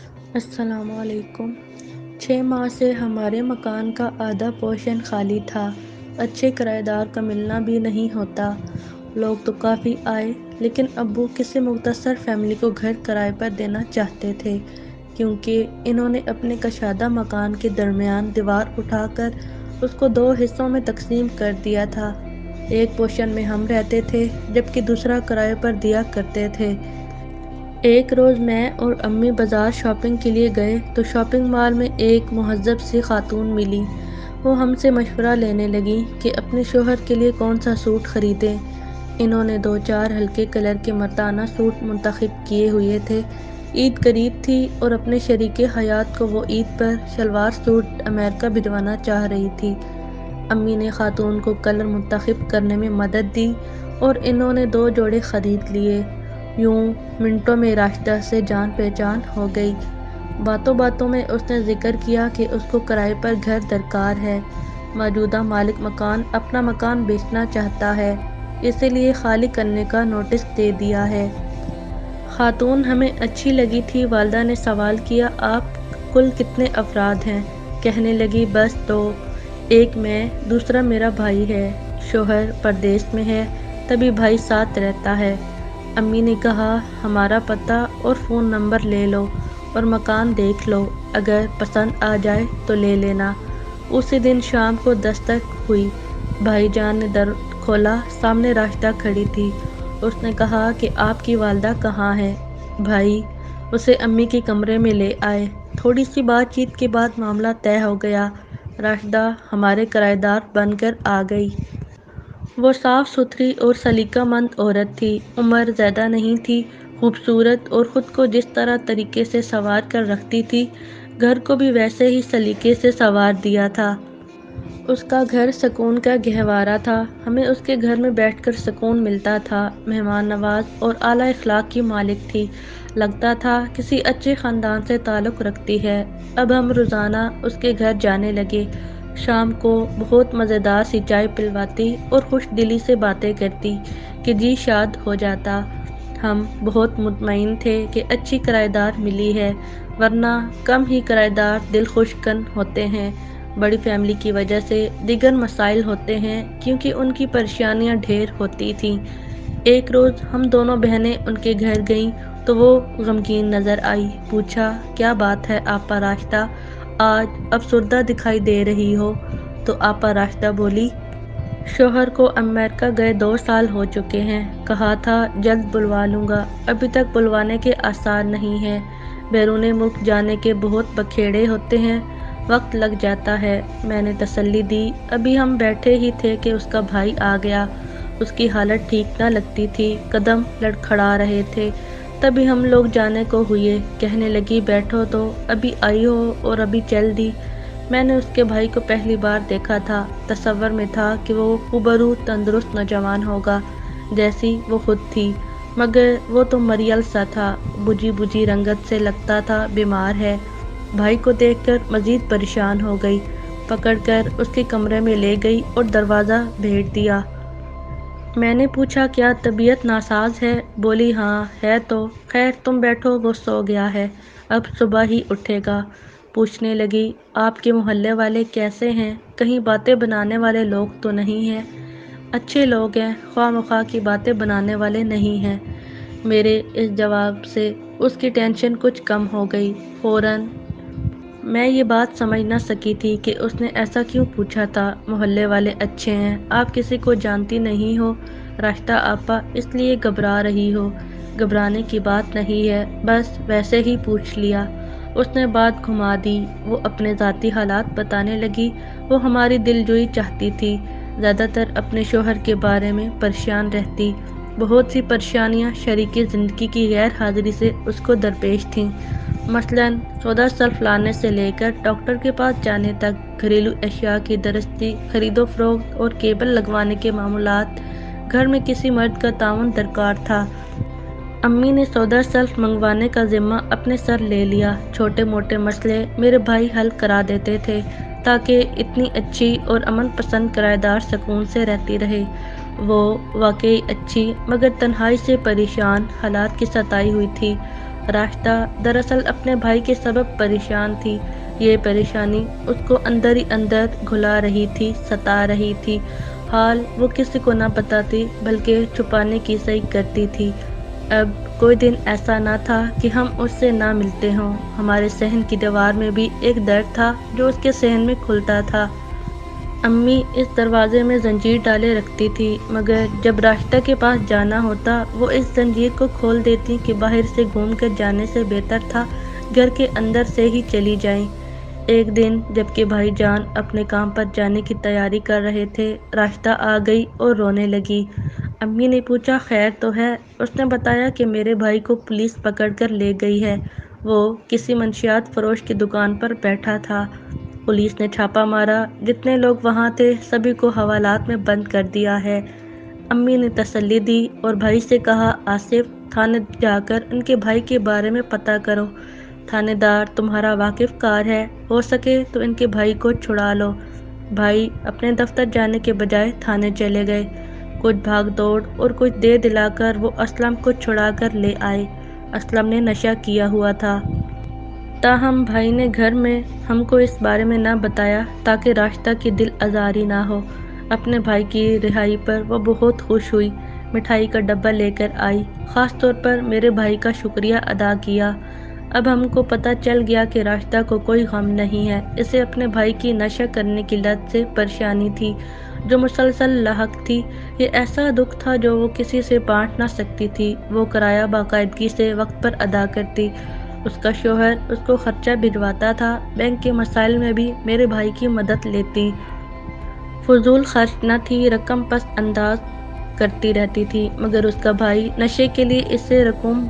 السلام علیکم۔ 6 ماہ سے ہمارے مکان کا آدھا پورشن خالی تھا۔ اچھے کرایہ دار کا ملنا بھی نہیں ہوتا۔ لوگ تو کافی آئے لیکن ابو کسی مختصر فیملی کو گھر کرائے پر دینا چاہتے تھے کیونکہ انہوں نے اپنے کشادہ مکان کے درمیان دیوار اٹھا کر اس کو 2 حصوں میں تقسیم کر دیا تھا۔ ایک پورشن میں ہم رہتے تھے جبکہ دوسرا کرائے پر دیا کرتے تھے۔ ایک روز میں اور امی بازار شاپنگ کے لیے گئے تو شاپنگ مال میں ایک مہذب سی خاتون ملی۔ وہ ہم سے مشورہ لینے لگیں کہ اپنے شوہر کے لیے کون سا سوٹ خریدیں۔ انہوں نے 2-4 ہلکے کلر کے مردانہ سوٹ منتخب کیے ہوئے تھے۔ عید قریب تھی اور اپنے شریک حیات کو وہ عید پر شلوار سوٹ امریکہ بھجوانا چاہ رہی تھی۔ امی نے خاتون کو کلر منتخب کرنے میں مدد دی اور انہوں نے 2 جوڑے خرید لیے۔ یوں منٹوں میں راشدہ سے جان پہچان ہو گئی۔ باتوں باتوں میں اس نے ذکر کیا کہ اس کو کرائے پر گھر درکار ہے۔ موجودہ مالک مکان اپنا مکان بیچنا چاہتا ہے، اسی لیے خالی کرنے کا نوٹس دے دیا ہے۔ خاتون ہمیں اچھی لگی تھی۔ والدہ نے سوال کیا، آپ کل کتنے افراد ہیں؟ کہنے لگی، بس 2، ایک میں، دوسرا میرا بھائی ہے۔ شوہر پردیس میں ہے، تبھی بھائی ساتھ رہتا ہے۔ امی نے کہا، ہمارا پتہ اور فون نمبر لے لو اور مکان دیکھ لو، اگر پسند آ جائے تو لے لینا۔ اسی دن شام کو دستک ہوئی۔ بھائی جان نے در کھولا، سامنے راشدہ کھڑی تھی۔ اس نے کہا کہ آپ کی والدہ کہاں ہے؟ بھائی اسے امی کے کمرے میں لے آئے۔ تھوڑی سی بات چیت کے بعد معاملہ طے ہو گیا۔ راشدہ ہمارے کرایہ دار بن کر آ گئی۔ وہ صاف ستھری اور سلیقہ مند عورت تھی۔ عمر زیادہ نہیں تھی، خوبصورت اور خود کو جس طریقے سے سنوار کر رکھتی تھی، گھر کو بھی ویسے ہی سلیقے سے سنوار دیا تھا۔ اس کا گھر سکون کا گہوارہ تھا۔ ہمیں اس کے گھر میں بیٹھ کر سکون ملتا تھا۔ مہمان نواز اور اعلیٰ اخلاق کی مالک تھی۔ لگتا تھا کسی اچھے خاندان سے تعلق رکھتی ہے۔ اب ہم روزانہ اس کے گھر جانے لگے۔ شام کو بہت مزیدار سی چائے پلواتی اور خوش دلی سے باتیں کرتی کہ جی شاد ہو جاتا۔ ہم بہت مطمئن تھے کہ اچھی کرایہ دار ملی ہے، ورنہ کم ہی کرایہ دار دل خوش کن ہوتے ہیں۔ بڑی فیملی کی وجہ سے دیگر مسائل ہوتے ہیں کیونکہ ان کی پریشانیاں ڈھیر ہوتی تھیں۔ ایک روز ہم دونوں بہنیں ان کے گھر گئیں تو وہ غمگین نظر آئی۔ پوچھا، کیا بات ہے آپا راشدہ، آج افسردہ دکھائی دے رہی ہو؟ تو آپا راشدہ بولی، شوہر کو امریکہ گئے 2 سال ہو چکے ہیں، کہا تھا جلد بلوا لوں گا، ابھی تک بلوانے کے آثار نہیں ہیں۔ بیرون ملک جانے کے بہت بکھیڑے ہوتے ہیں، وقت لگ جاتا ہے۔ میں نے تسلی دی۔ ابھی ہم بیٹھے ہی تھے کہ اس کا بھائی آ گیا۔ اس کی حالت ٹھیک نہ لگتی تھی، قدم لڑکھڑا رہے تھے۔ تبھی ہم لوگ جانے کو ہوئے۔ کہنے لگی، بیٹھو تو، ابھی آئی ہو اور ابھی چل دی۔ میں نے اس کے بھائی کو پہلی بار دیکھا تھا۔ تصور میں تھا کہ وہ خوبرو تندرست نوجوان ہوگا جیسی وہ خود تھی، مگر وہ تو مریل سا تھا، بجھی بجھی رنگت سے لگتا تھا بیمار ہے۔ بھائی کو دیکھ کر مزید پریشان ہو گئی، پکڑ کر اس کے کمرے میں لے گئی اور دروازہ بھیج دیا۔ میں نے پوچھا، کیا طبیعت ناساز ہے؟ بولی، ہاں ہے تو، خیر تم بیٹھو، وہ سو گیا ہے، اب صبح ہی اٹھے گا۔ پوچھنے لگی، آپ کے محلے والے کیسے ہیں؟ کہیں باتیں بنانے والے لوگ تو نہیں ہیں؟ اچھے لوگ ہیں، خواہ مخواہ کی باتیں بنانے والے نہیں ہیں۔ میرے اس جواب سے اس کی ٹینشن کچھ کم ہو گئی۔ فوراً میں یہ بات سمجھ نہ سکی تھی کہ اس نے ایسا کیوں پوچھا تھا۔ محلے والے اچھے ہیں، آپ کسی کو جانتی نہیں ہو راشدہ آپا، اس لیے گھبرا رہی ہو۔ گھبرانے کی بات نہیں ہے، بس ویسے ہی پوچھ لیا۔ اس نے بات گھما دی۔ وہ اپنے ذاتی حالات بتانے لگی۔ وہ ہماری دل جوئی چاہتی تھی، زیادہ تر اپنے شوہر کے بارے میں پریشان رہتی۔ بہت سی پریشانیاں شریک زندگی کی غیر حاضری سے اس کو درپیش تھیں، مثلاً سودا سلف لانے سے لے کر ڈاکٹر کے پاس جانے تک، گھریلو اشیاء کی درستی، خرید و فروخت اور کیبل لگوانے کے معاملات۔ گھر میں کسی مرد کا تعاون درکار تھا۔ امی نے سودا سلف منگوانے کا ذمہ اپنے سر لے لیا۔ چھوٹے موٹے مسئلے میرے بھائی حل کرا دیتے تھے تاکہ اتنی اچھی اور امن پسند کرایہ دار سکون سے رہتی رہے۔ وہ واقعی اچھی مگر تنہائی سے پریشان، حالات کی ستائی ہوئی تھی۔ راستہ دراصل اپنے بھائی کے سبب پریشان تھی۔ یہ پریشانی اس کو اندر ہی اندر گھلا رہی تھی، ستا رہی تھی۔ حال وہ کسی کو نہ بتاتی بلکہ چھپانے کی صحیح کرتی تھی۔ اب کوئی دن ایسا نہ تھا کہ ہم اس سے نہ ملتے ہوں۔ ہمارے صحن کی دیوار میں بھی ایک درد تھا جو اس کے صحن میں کھلتا تھا۔ امی اس دروازے میں زنجیر ڈالے رکھتی تھی، مگر جب راستہ کے پاس جانا ہوتا وہ اس زنجیر کو کھول دیتی کہ باہر سے گھوم کر جانے سے بہتر تھا گھر کے اندر سے ہی چلی جائیں۔ ایک دن جبکہ بھائی جان اپنے کام پر جانے کی تیاری کر رہے تھے، راستہ آ گئی اور رونے لگی۔ امی نے پوچھا خیر تو ہے؟ اس نے بتایا کہ میرے بھائی کو پولیس پکڑ کر لے گئی ہے، وہ کسی منشیات فروش کی دکان پر بیٹھا تھا۔ پولیس نے چھاپا مارا، جتنے لوگ وہاں تھے سبھی کو حوالات میں بند کر دیا ہے۔ امی نے تسلی دی اور بھائی سے کہا آصف تھانے جا کر ان کے بھائی کے بارے میں پتہ کرو، تھانے دار تمہارا واقف کار ہے، ہو سکے تو ان کے بھائی کو چھڑا لو۔ بھائی اپنے دفتر جانے کے بجائے تھانے چلے گئے۔ کچھ بھاگ دوڑ اور کچھ دے دلا کر وہ اسلم کو چھڑا کر لے آئے۔ اسلم نے نشہ کیا ہوا تھا، تاہم بھائی نے گھر میں ہم کو اس بارے میں نہ بتایا تاکہ راستہ کی دل آزاری نہ ہو۔ اپنے بھائی کی رہائی پر وہ بہت خوش ہوئی، مٹھائی کا ڈبہ لے کر آئی، خاص طور پر میرے بھائی کا شکریہ ادا کیا۔ اب ہم کو پتہ چل گیا کہ راستہ کو کوئی غم نہیں ہے، اسے اپنے بھائی کی نشہ کرنے کی لت سے پریشانی تھی جو مسلسل لاحق تھی۔ یہ ایسا دکھ تھا جو وہ کسی سے بانٹ نہ سکتی تھی۔ وہ کرایہ باقاعدگی سے وقت پر ادا کرتی، اس کا شوہر اس کو خرچہ بھجواتا تھا، بینک کے مسائل میں بھی میرے بھائی کی مدد لیتی، فضول خرچ نہ تھی، رقم پس انداز کرتی رہتی تھی، مگر اس کا بھائی نشے کے لیے اس سے رقوم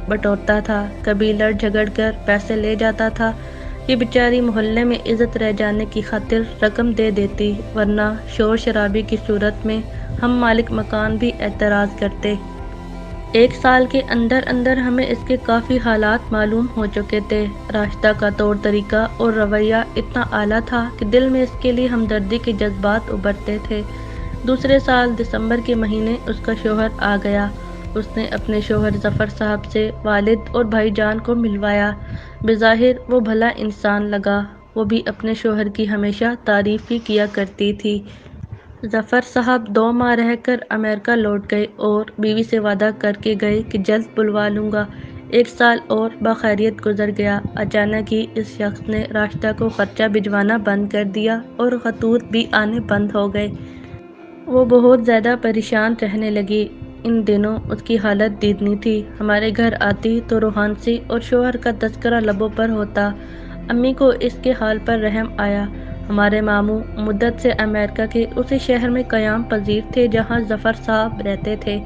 بٹورتا تھا، کبھی لڑ جھگڑ کر پیسے لے جاتا تھا۔ یہ بیچاری محلے میں عزت رہ جانے کی خاطر رقم دے دیتی، ورنہ شور شرابے کی صورت میں ہم مالک مکان بھی اعتراض کرتے۔ ایک سال کے اندر اندر ہمیں اس کے کافی حالات معلوم ہو چکے تھے۔ راستہ کا طور طریقہ اور رویہ اتنا اعلیٰ تھا کہ دل میں اس کے لیے ہمدردی کے جذبات ابھرتے تھے۔ دوسرے سال دسمبر کے مہینے اس کا شوہر آ گیا۔ اس نے اپنے شوہر ظفر صاحب سے والد اور بھائی جان کو ملوایا۔ بظاہر وہ بھلا انسان لگا، وہ بھی اپنے شوہر کی ہمیشہ تعریف ہی کیا کرتی تھی۔ ظفر صاحب 2 ماہ رہ کر امریکہ لوٹ گئے اور بیوی سے وعدہ کر کے گئے کہ جلد بلوا لوں گا۔ 1 سال اور بخیریت گزر گیا۔ اچانک ہی اس شخص نے راستہ کو خرچہ بھجوانا بند کر دیا اور خطوط بھی آنے بند ہو گئے۔ وہ بہت زیادہ پریشان رہنے لگی۔ ان دنوں اس کی حالت دیدنی تھی، ہمارے گھر آتی تو روحانسی اور شوہر کا تذکرہ لبوں پر ہوتا۔ امی کو اس کے حال پر رحم آیا۔ ہمارے ماموں مدت سے امریکہ کے اسی شہر میں قیام پذیر تھے جہاں ظفر صاحب رہتے تھے۔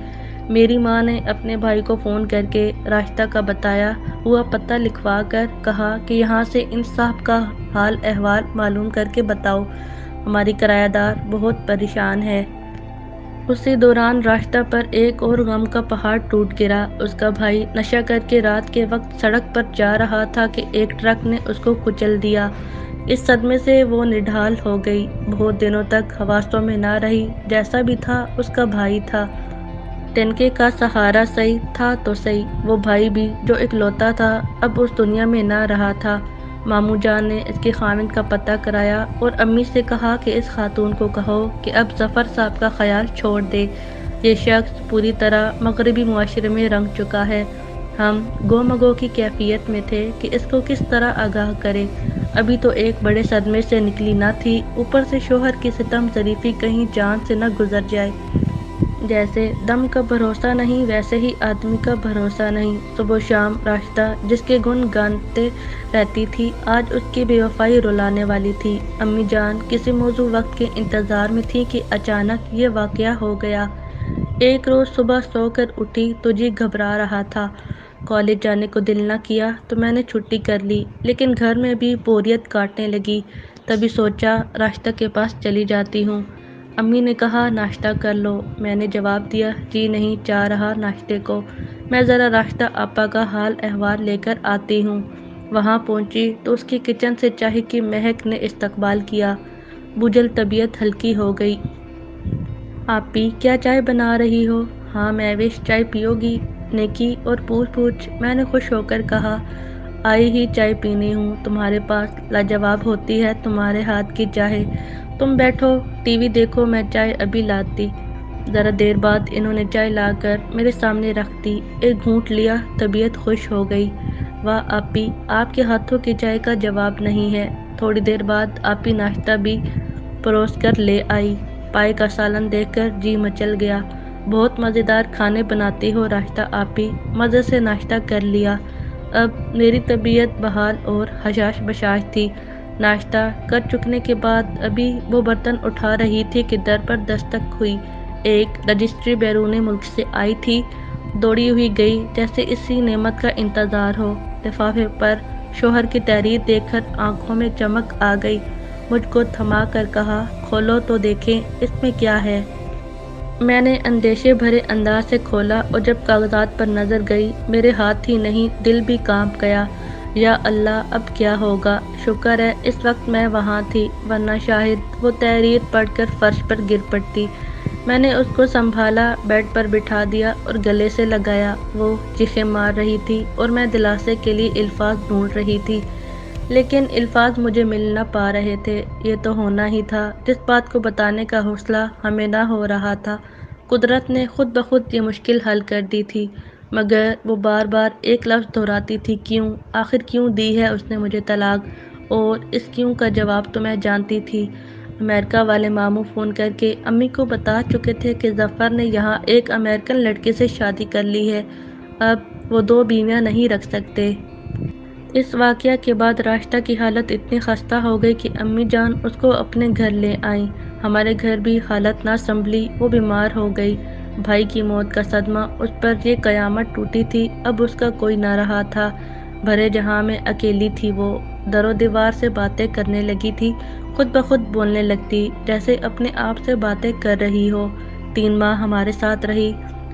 میری ماں نے اپنے بھائی کو فون کر کے راستہ کا بتایا ہوا پتہ لکھوا کر کہا کہ یہاں سے ان صاحب کا حال احوال معلوم کر کے بتاؤ، ہماری کرایہ دار بہت پریشان ہے۔ اسی دوران راستہ پر ایک اور غم کا پہاڑ ٹوٹ گرا۔ اس کا بھائی نشہ کر کے رات کے وقت سڑک پر جا رہا تھا کہ ایک ٹرک نے اس کو کچل دیا۔ اس صدمے سے وہ نڈھال ہو گئی، بہت دنوں تک حواسوں میں نہ رہی۔ جیسا بھی تھا اس کا بھائی تھا، ٹنکے کا سہارا صحیح تھا تو صحیح، وہ بھائی بھی جو اکلوتا تھا اب اس دنیا میں نہ رہا تھا۔ ماموں جان نے اس کے خاوند کا پتہ کرایا اور امی سے کہا کہ اس خاتون کو کہو کہ اب ظفر صاحب کا خیال چھوڑ دے، یہ شخص پوری طرح مغربی معاشرے میں رنگ چکا ہے۔ ہم گو مگو کی کیفیت میں تھے کہ اس کو کس طرح آگاہ کرے، ابھی تو ایک بڑے صدمے سے نکلی نہ تھی، اوپر سے شوہر کی ستم ظریفی کہیں جان سے نہ گزر جائے۔ جیسے دم کا بھروسہ نہیں ویسے ہی آدمی کا بھروسہ نہیں۔ صبح و شام راستہ جس کے گن گانتے رہتی تھی آج اس کی بے وفائی رلانے والی تھی۔ امی جان کسی موزوں وقت کے انتظار میں تھی کہ اچانک یہ واقعہ ہو گیا۔ ایک روز صبح سو کر اٹھی تو جی گھبرا رہا تھا، کالج جانے کو دل نہ کیا تو میں نے چھٹی کر لی، لیکن گھر میں بھی بوریت کاٹنے لگی، تبھی سوچا راستہ کے پاس چلی جاتی ہوں۔ امی نے کہا ناشتہ کر لو، میں نے جواب دیا جی نہیں چاہ رہا ناشتے کو، میں ذرا راستہ آپا کا حال احوال لے کر آتی ہوں۔ وہاں پہنچی تو اس کی کچن سے چائے کی مہک نے استقبال کیا، بوجھل طبیعت ہلکی ہو گئی۔ آپی کیا چائے بنا رہی ہو؟ ہاں مہوش چائے پیو گی؟ نے کی اور پوچھ میں نے خوش ہو کر کہا، آئی ہی چائے پینی ہوں، تمہارے پاس لاجواب ہوتی ہے تمہارے ہاتھ کی چائے، تم بیٹھو ٹی وی دیکھو، میں چائے ابھی لاتی۔ ذرا دیر بعد انہوں نے چائے لا کر میرے سامنے رکھ دی، ایک گھونٹ لیا، طبیعت خوش ہو گئی۔ واہ آپی، آپ کے ہاتھوں کی چائے کا جواب نہیں ہے۔ تھوڑی دیر بعد آپی ناشتہ بھی پروس کر لے آئی، پائے کا سالن دیکھ کر جی مچل گیا۔ بہت مزیدار کھانے بناتی ہو راشدہ آپی، مزے سے ناشتہ کر لیا۔ اب میری طبیعت بحال اور حشاش بشاش تھی۔ ناشتہ کر چکنے کے بعد ابھی وہ برتن اٹھا رہی تھی کہ در پر دستک ہوئی۔ ایک رجسٹری بیرون ملک سے آئی تھی، دوڑی ہوئی گئی جیسے اسی نعمت کا انتظار ہو۔ لفافے پر شوہر کی تحریر دیکھ کر آنکھوں میں چمک آ گئی۔ مجھ کو تھما کر کہا، کھولو تو دیکھیں اس میں کیا ہے۔ میں نے اندیشے بھرے انداز سے کھولا اور جب کاغذات پر نظر گئی، میرے ہاتھ ہی نہیں دل بھی کانپ گیا۔ یا اللہ، اب کیا ہوگا؟ شکر ہے اس وقت میں وہاں تھی، ورنہ شاید وہ تحریر پڑھ کر فرش پر گر پڑتی۔ میں نے اس کو سنبھالا، بیڈ پر بٹھا دیا اور گلے سے لگایا۔ وہ چیخیں مار رہی تھی اور میں دلاسے کے لیے الفاظ ڈھونڈ رہی تھی، لیکن الفاظ مجھے مل نہ پا رہے تھے۔ یہ تو ہونا ہی تھا، جس بات کو بتانے کا حوصلہ ہمیں نہ ہو رہا تھا۔ قدرت نے خود بخود یہ مشکل حل کر دی تھی، مگر وہ بار بار ایک لفظ دہراتی تھی، کیوں؟ آخر کیوں دی ہے اس نے مجھے طلاق؟ اور اس کیوں کا جواب تو میں جانتی تھی۔ امریکہ والے ماموں فون کر کے امی کو بتا چکے تھے کہ ظفر نے یہاں ایک امریکن لڑکی سے شادی کر لی ہے، اب وہ 2 بیویاں نہیں رکھ سکتے۔ اس واقعہ کے بعد راشدہ کی حالت اتنی خستہ ہو گئی کہ امی جان اس کو اپنے گھر لے آئیں۔ ہمارے گھر بھی حالت نہ سنبھلی، وہ بیمار ہو گئی۔ بھائی کی موت کا صدمہ اس پر یہ قیامت ٹوٹی تھی، اب اس کا کوئی نہ رہا تھا۔ بھرے جہاں میں اکیلی تھی وہ، در و دیوار سے باتیں کرنے لگی تھی، خود بخود بولنے لگتی جیسے اپنے آپ سے باتیں کر رہی ہو۔ 3 ماہ ہمارے ساتھ رہی،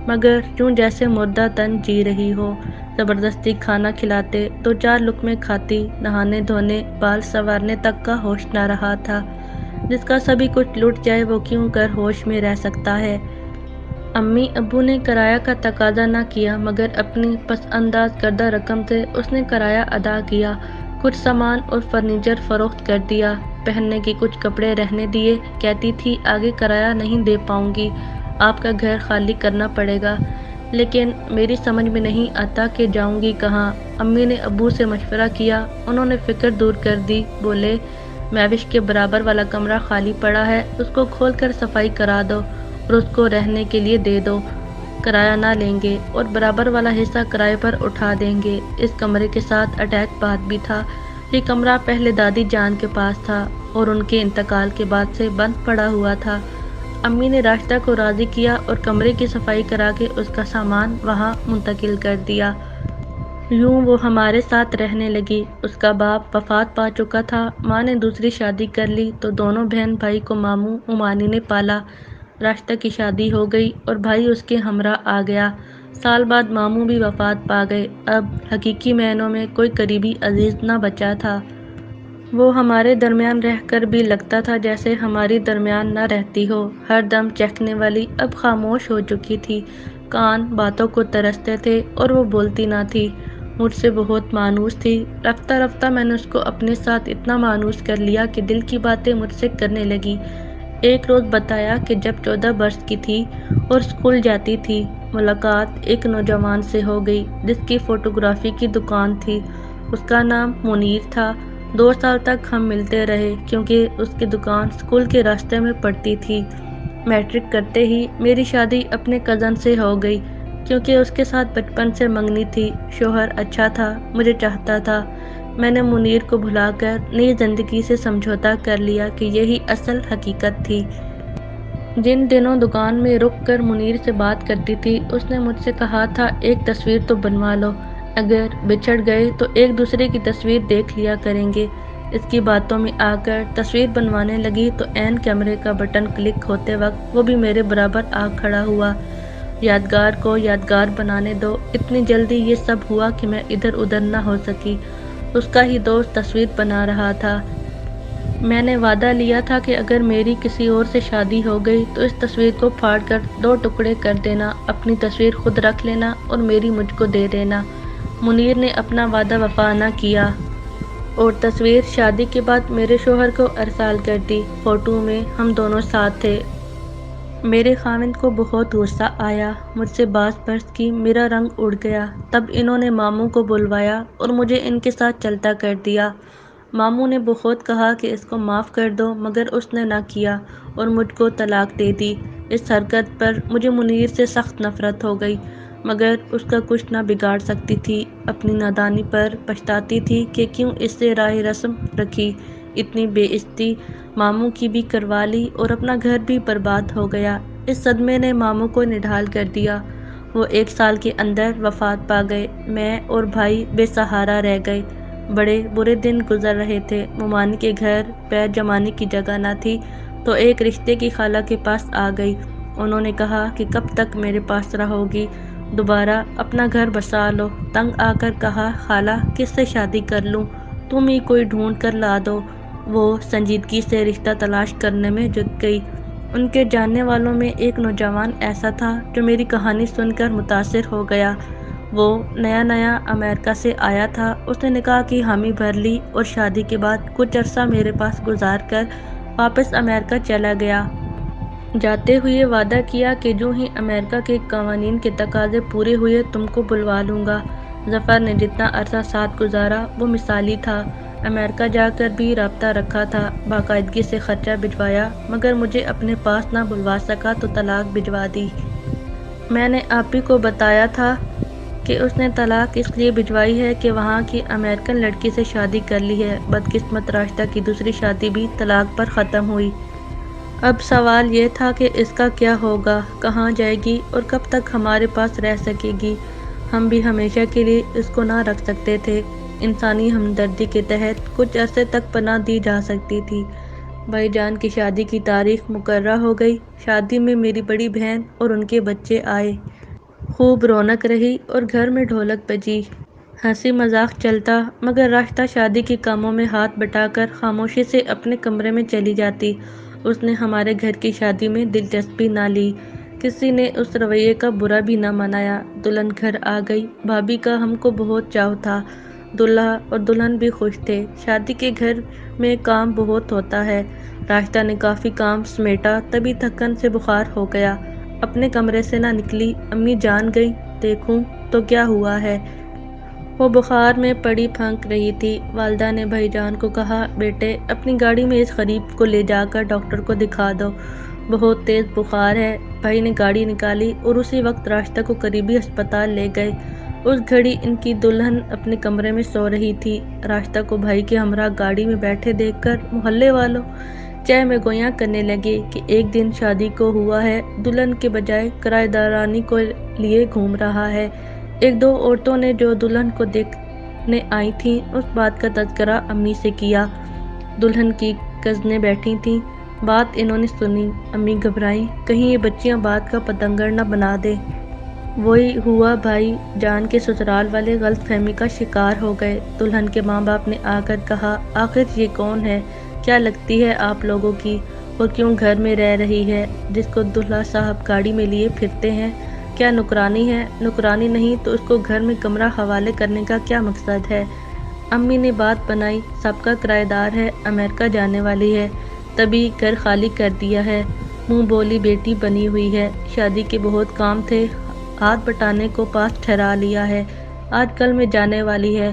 مگر یوں جیسے مردہ تن جی رہی ہو۔ زبردستی کھانا کھلاتے، 2-4 لقمے کھاتی، نہانے دھونے، بال سنوارنے تک کا ہوش نہ رہا تھا۔ جس کا سبھی کچھ لٹ جائے وہ کیوں کر ہوش میں رہ سکتا ہے؟ امی ابو نے کرایہ کا تقاضا نہ کیا، مگر اپنی پس انداز کردہ رقم سے اس نے کرایہ ادا کیا۔ کچھ سامان اور فرنیچر فروخت کر دیا، پہننے کے کچھ کپڑے رہنے دیے۔ کہتی تھی آگے کرایہ نہیں دے پاؤں گی، آپ کا گھر خالی کرنا پڑے گا، لیکن میری سمجھ میں نہیں آتا کہ جاؤں گی کہاں۔ امی نے ابو سے مشورہ کیا، انہوں نے فکر دور کر دی، بولے میوش کے برابر والا کمرہ خالی پڑا ہے، اس کو کھول کر صفائی کرا دو اور اس کو رہنے کے لیے دے دو، کرایہ نہ لیں گے اور برابر والا حصہ کرائے پر اٹھا دیں گے۔ اس کمرے کے ساتھ اٹیچ باتھ بھی تھا۔ یہ کمرہ پہلے دادی جان کے پاس تھا اور ان کے انتقال کے بعد سے بند پڑا ہوا تھا۔ امی نے راشدہ کو راضی کیا اور کمرے کی صفائی کرا کے اس کا سامان وہاں منتقل کر دیا۔ یوں وہ ہمارے ساتھ رہنے لگی۔ اس کا باپ وفات پا چکا تھا، ماں نے دوسری شادی کر لی تو دونوں بہن بھائی کو ماموں عمانی نے پالا۔ راشدہ کی شادی ہو گئی اور بھائی اس کے ہمراہ آ گیا۔ سال بعد ماموں بھی وفات پا گئے۔ اب حقیقی معنوں میں کوئی قریبی عزیز نہ بچا تھا۔ وہ ہمارے درمیان رہ کر بھی لگتا تھا جیسے ہماری درمیان نہ رہتی ہو۔ ہر دم چہکنے والی اب خاموش ہو چکی تھی، کان باتوں کو ترستے تھے اور وہ بولتی نہ تھی۔ مجھ سے بہت مانوس تھی۔ رفتہ رفتہ میں نے اس کو اپنے ساتھ اتنا مانوس کر لیا کہ دل کی باتیں مجھ سے کرنے لگی۔ ایک روز بتایا کہ جب 14 برس کی تھی اور اسکول جاتی تھی، ملاقات ایک نوجوان سے ہو گئی جس کی فوٹوگرافی کی دکان تھی۔ اس کا نام منیر تھا۔ 2 سال تک ہم ملتے رہے کیونکہ اس کی دکان اسکول کے راستے میں پڑتی تھی۔ میٹرک کرتے ہی میری شادی اپنے کزن سے ہو گئی کیونکہ اس کے ساتھ بچپن سے منگنی تھی۔ شوہر اچھا تھا، مجھے چاہتا تھا۔ میں نے منیر کو بھلا کر نئی زندگی سے سمجھوتا کر لیا کہ یہی اصل حقیقت تھی۔ جن دنوں دکان میں رک کر منیر سے بات کرتی تھی، اس نے مجھ سے کہا تھا ایک تصویر تو بنوا لو، اگر بچھڑ گئے تو ایک دوسرے کی تصویر دیکھ لیا کریں گے۔ اس کی باتوں میں آ کر تصویر بنوانے لگی تو عین کیمرے کا بٹن کلک ہوتے وقت وہ بھی میرے برابر آ کھڑا ہوا۔ یادگار کو یادگار بنانے دو، اتنی جلدی یہ سب ہوا کہ میں ادھر ادھر نہ ہو سکی۔ اس کا ہی دوست تصویر بنا رہا تھا۔ میں نے وعدہ لیا تھا کہ اگر میری کسی اور سے شادی ہو گئی تو اس تصویر کو پھاڑ کر 2 ٹکڑے کر دینا، اپنی تصویر خود رکھ لینا اور میری مجھ کو دے دینا۔ منیر نے اپنا وعدہ وفا نہ کیا اور تصویر شادی کے بعد میرے شوہر کو ارسال کر دی۔ فوٹو میں ہم دونوں ساتھ تھے۔ میرے خاوند کو بہت غصہ آیا، مجھ سے باز پرس کی، میرا رنگ اڑ گیا۔ تب انہوں نے ماموں کو بلوایا اور مجھے ان کے ساتھ چلتا کر دیا۔ ماموں نے بہت کہا کہ اس کو معاف کر دو، مگر اس نے نہ کیا اور مجھ کو طلاق دے دی۔ اس حرکت پر مجھے منیر سے سخت نفرت ہو گئی، مگر اس کا کچھ نہ بگاڑ سکتی تھی۔ اپنی نادانی پر پچھتاتی تھی کہ کیوں اس سے راہ رسم رکھی۔ اتنی بے عزتی ماموں کی بھی کروا لی اور اپنا گھر بھی برباد ہو گیا۔ اس صدمے نے ماموں کو نڈھال کر دیا۔ وہ 1 سال کے اندر وفات پا گئے۔ میں اور بھائی بے سہارا رہ گئے۔ بڑے برے دن گزر رہے تھے۔ ممانی کے گھر پیر جمانے کی جگہ نہ تھی تو ایک رشتے کی خالہ کے پاس آ گئی۔ انہوں نے کہا کہ کب تک میرے پاس رہو گی، دوبارہ اپنا گھر بسا لو۔ تنگ آ کر کہا، خالہ کس سے شادی کر لوں، تم ہی کوئی ڈھونڈ کر لا دو۔ وہ سنجیدگی سے رشتہ تلاش کرنے میں جٹ گئی۔ ان کے جاننے والوں میں ایک نوجوان ایسا تھا جو میری کہانی سن کر متاثر ہو گیا۔ وہ نیا امریکہ سے آیا تھا۔ اس نے نکاح کی حامی بھر لی اور شادی کے بعد کچھ عرصہ میرے پاس گزار کر واپس امریکہ چلا گیا۔ جاتے ہوئے وعدہ کیا کہ جو ہی امریکہ کے قوانین کے تقاضے پورے ہوئے تم کو بلوا لوں گا۔ ظفر نے جتنا عرصہ ساتھ گزارا وہ مثالی تھا۔ امریکہ جا کر بھی رابطہ رکھا تھا، باقاعدگی سے خرچہ بھجوایا، مگر مجھے اپنے پاس نہ بلوا سکا تو طلاق بھجوا دی۔ میں نے آپ ہی کو بتایا تھا کہ اس نے طلاق اس لیے بھجوائی ہے کہ وہاں کی امریکن لڑکی سے شادی کر لی ہے۔ بدقسمت راشدہ کی دوسری شادی بھی طلاق پر ختم ہوئی۔ اب سوال یہ تھا کہ اس کا کیا ہوگا، کہاں جائے گی اور کب تک ہمارے پاس رہ سکے گی۔ ہم بھی ہمیشہ کے لیے اس کو نہ رکھ سکتے تھے۔ انسانی ہمدردی کے تحت کچھ عرصے تک پناہ دی جا سکتی تھی۔ بھائی جان کی شادی کی تاریخ مقررہ ہو گئی۔ شادی میں میری بڑی بہن اور ان کے بچے آئے۔ خوب رونق رہی اور گھر میں ڈھولک بجی، ہنسی مذاق چلتا، مگر راشدہ شادی کے کاموں میں ہاتھ بٹا کر خاموشی سے اپنے کمرے میں چلی جاتی۔ اس نے ہمارے گھر کی شادی میں دلچسپی نہ لی۔ کسی نے اس رویے کا برا بھی نہ منایا۔ دلہن گھر آ گئی۔ بھابھی کا ہم کو بہت چاو تھا۔ دلہا اور دلہن بھی خوش تھے۔ شادی کے گھر میں کام بہت ہوتا ہے۔ راشدہ نے کافی کام سمیٹا، تبھی تھکن سے بخار ہو گیا۔ اپنے کمرے سے نہ نکلی۔ امی جان گئیں، دیکھوں تو کیا ہوا ہے۔ وہ بخار میں پڑی پھنک رہی تھی۔ والدہ نے بھائی جان کو کہا، بیٹے اپنی گاڑی میں اس غریب کو لے جا کر ڈاکٹر کو دکھا دو، بہت تیز بخار ہے۔ بھائی نے گاڑی نکالی اور اسی وقت راشدہ کو قریبی ہسپتال لے گئے۔ اس گھڑی ان کی دلہن اپنے کمرے میں سو رہی تھی۔ راشدہ کو بھائی کے ہمراہ گاڑی میں بیٹھے دیکھ کر محلے والوں چہ میں گویاں کرنے لگے کہ ایک دن شادی کو ہوا ہے، دلہن کے بجائے کرایہ دارانی کو لیے گھوم رہا ہے۔ 1-2 عورتوں نے جو دلہن کو دیکھنے آئی تھیں اس بات کا تذکرہ امی سے کیا۔ دلہن کی کزنیں بیٹھی تھیں، بات انہوں نے سنی۔ امی گھبرائیں، کہیں یہ بچیاں بات کا پتنگڑ نہ بنا دیں۔ وہی ہوا، بھائی جان کے سسرال والے غلط فہمی کا شکار ہو گئے۔ دلہن کے ماں باپ نے آ کر کہا، آخر یہ کون ہے، کیا لگتی ہے آپ لوگوں کی، وہ کیوں گھر میں رہ رہی ہے، جس کو دلہا صاحب گاڑی میں لیے پھرتے ہیں، کیا نوکرانی ہے؟ نوکرانی نہیں تو اس کو گھر میں کمرہ حوالے کرنے کا کیا مقصد ہے؟ امی نے بات بنائی، سب کا کرایہ دار ہے، امریکہ جانے والی ہے، تبھی گھر خالی کر دیا ہے، منہ بولی بیٹی بنی ہوئی ہے، شادی کے بہت کام تھے، ہاتھ بٹانے کو پاس ٹھہرا لیا ہے، آج کل میں جانے والی ہے۔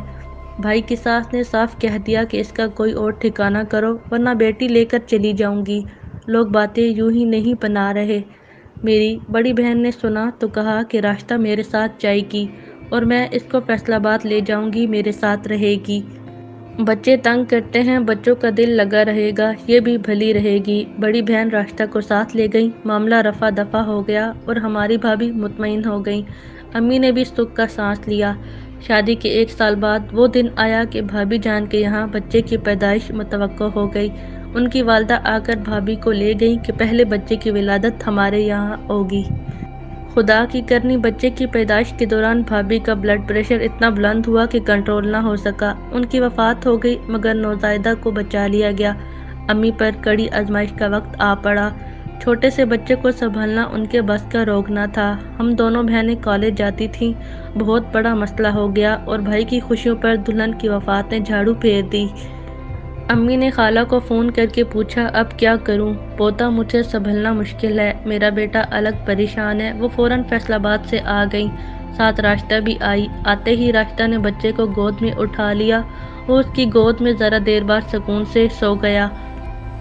بھائی کی ساس نے صاف کہہ دیا کہ اس کا کوئی اور ٹھکانہ کرو ورنہ بیٹی لے کر چلی جاؤں گی۔ لوگ باتیں یوں ہی نہیں بنا رہے۔ میری بڑی بہن نے سنا تو کہا کہ راشدہ میرے ساتھ جائے گی اور میں اس کو فیصل آباد لے جاؤں گی، میرے ساتھ رہے گی۔ بچے تنگ کرتے ہیں، بچوں کا دل لگا رہے گا، یہ بھی بھلی رہے گی۔ بڑی بہن راشدہ کو ساتھ لے گئی، معاملہ رفع دفع ہو گیا اور ہماری بھابھی مطمئن ہو گئیں۔ امی نے بھی سکھ کا سانس لیا۔ شادی کے 1 سال بعد وہ دن آیا کہ بھابھی جان کے یہاں بچے کی پیدائش متوقع ہو گئی۔ ان کی والدہ آ کر بھابھی کو لے گئیں کہ پہلے بچے کی ولادت ہمارے یہاں ہوگی۔ خدا کی کرنی، بچے کی پیدائش کے دوران بھابھی کا بلڈ پریشر اتنا بلند ہوا کہ کنٹرول نہ ہو سکا۔ ان کی وفات ہو گئی، مگر نوزائیدہ کو بچا لیا گیا۔ امی پر کڑی آزمائش کا وقت آ پڑا۔ چھوٹے سے بچے کو سنبھالنا ان کے بس کا روگ نہ تھا۔ ہم دونوں بہنیں کالج جاتی تھیں۔ بہت بڑا مسئلہ ہو گیا اور بھائی کی خوشیوں پر دلہن کی وفات نے جھاڑو پھیر دی۔ امی نے خالہ کو فون کر کے پوچھا اب کیا کروں؟ پوتا مجھے سنبھالنا مشکل ہے، میرا بیٹا الگ پریشان ہے۔ وہ فوراً فیصل آباد سے آ گئیں، ساتھ راشدہ بھی آئی۔ آتے ہی راشدہ نے بچے کو گود میں اٹھا لیا اور اس کی گود میں ذرا دیر بعد سکون سے سو گیا۔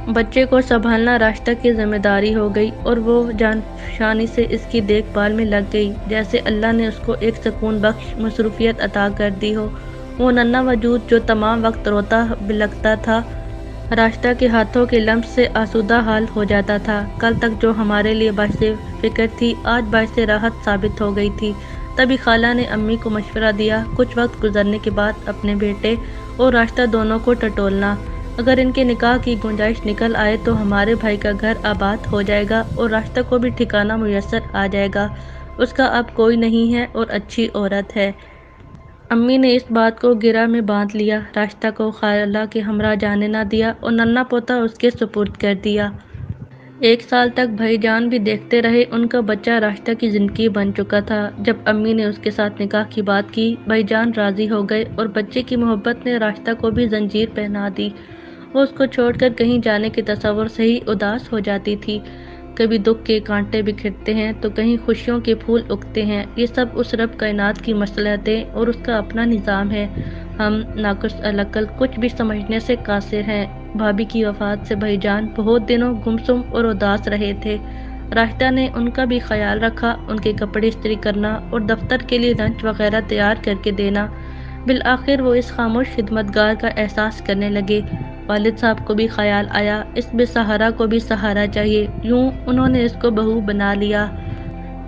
بچے کو سنبھالنا راشدہ کی ذمہ داری ہو گئی اور وہ جانفشانی سے اس کی دیکھ بھال میں لگ گئی، جیسے اللہ نے اس کو ایک سکون بخش مصروفیت عطا کر دی ہو۔ وہ ننھا وجود جو تمام وقت روتا بلکتا تھا، راشدہ کے ہاتھوں کے لمس سے آسودہ حال ہو جاتا تھا۔ کل تک جو ہمارے لیے باعث فکر تھی، آج باعث راحت ثابت ہو گئی تھی۔ تبھی خالہ نے امی کو مشورہ دیا، کچھ وقت گزرنے کے بعد اپنے بیٹے اور راشدہ دونوں کو ٹٹولنا۔ اگر ان کے نکاح کی گنجائش نکل آئے تو ہمارے بھائی کا گھر آباد ہو جائے گا اور راشدہ کو بھی ٹھکانہ میسر آ جائے گا۔ اس کا اب کوئی نہیں ہے اور اچھی عورت ہے۔ امی نے اس بات کو گرہ میں باندھ لیا، راشدہ کو خالہ کے ہمراہ جانے نہ دیا اور ننھا پوتا اس کے سپرد کر دیا۔ 1 سال تک بھائی جان بھی دیکھتے رہے۔ ان کا بچہ راشدہ کی زندگی بن چکا تھا۔ جب امی نے اس کے ساتھ نکاح کی بات کی، بھائی جان راضی ہو گئے اور بچے کی محبت نے راشدہ کو بھی زنجیر پہنا دی۔ وہ اس کو چھوڑ کر کہیں جانے کے تصور سے ہی اداس ہو جاتی تھی۔ کبھی دکھ کے کانٹے بکھرتے ہیں تو کہیں خوشیوں کے پھول اگتے ہیں۔ یہ سب اس رب کائنات کی مصلحتیں اور اس کا اپنا نظام ہے۔ ہم ناقص العقل کچھ بھی سمجھنے سے قاصر ہیں۔ بھابھی کی وفات سے بھائی جان بہت دنوں گمسم اور اداس رہے تھے۔ راشدہ نے ان کا بھی خیال رکھا، ان کے کپڑے استری کرنا اور دفتر کے لیے لنچ وغیرہ تیار کر کے دینا۔ بالآخر وہ اس خاموش خدمتگار کا احساس کرنے لگے۔ والد صاحب کو بھی خیال آیا، اس بے سہارا کو بھی سہارا چاہیے، یوں انہوں نے اس کو بہو بنا لیا۔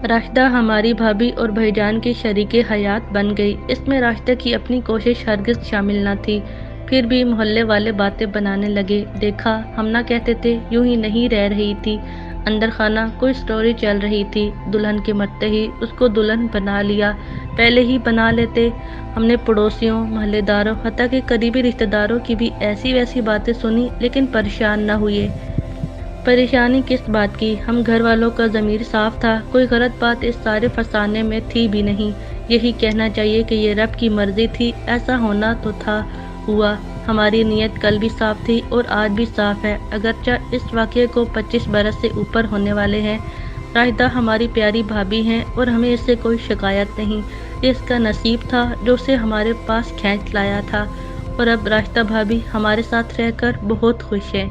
راشدہ ہماری بھابھی اور بھائی جان کی شریک حیات بن گئی۔ اس میں راشدہ کی اپنی کوشش ہرگز شامل نہ تھی۔ پھر بھی محلے والے باتیں بنانے لگے، دیکھا ہم نہ کہتے تھے، یوں ہی نہیں رہ رہی تھی۔ اندر خانہ کوئی سٹوری چل رہی تھی، دلہن کے مرتے ہی اس کو دلہن بنا لیا۔ پہلے ہی بنا لیتے۔ ہم نے پڑوسیوں، محلے داروں، حتیٰ کہ قریبی رشتہ داروں کی بھی ایسی ویسی باتیں سنی، لیکن پریشان نہ ہوئے۔ پریشانی کس بات کی؟ ہم گھر والوں کا ضمیر صاف تھا، کوئی غلط بات اس سارے فسانے میں تھی بھی نہیں۔ یہی کہنا چاہیے کہ یہ رب کی مرضی تھی، ایسا ہونا تو تھا، ہوا۔ ہماری نیت کل بھی صاف تھی اور آج بھی صاف ہے، اگرچہ اس واقعے کو 25 برس سے اوپر ہونے والے ہیں۔ راشدہ ہماری پیاری بھابھی ہیں اور ہمیں اس سے کوئی شکایت نہیں۔ یہ اس کا نصیب تھا جو اسے ہمارے پاس کھینچ لایا تھا، اور اب راشدہ بھابھی ہمارے ساتھ رہ کر بہت خوش ہے۔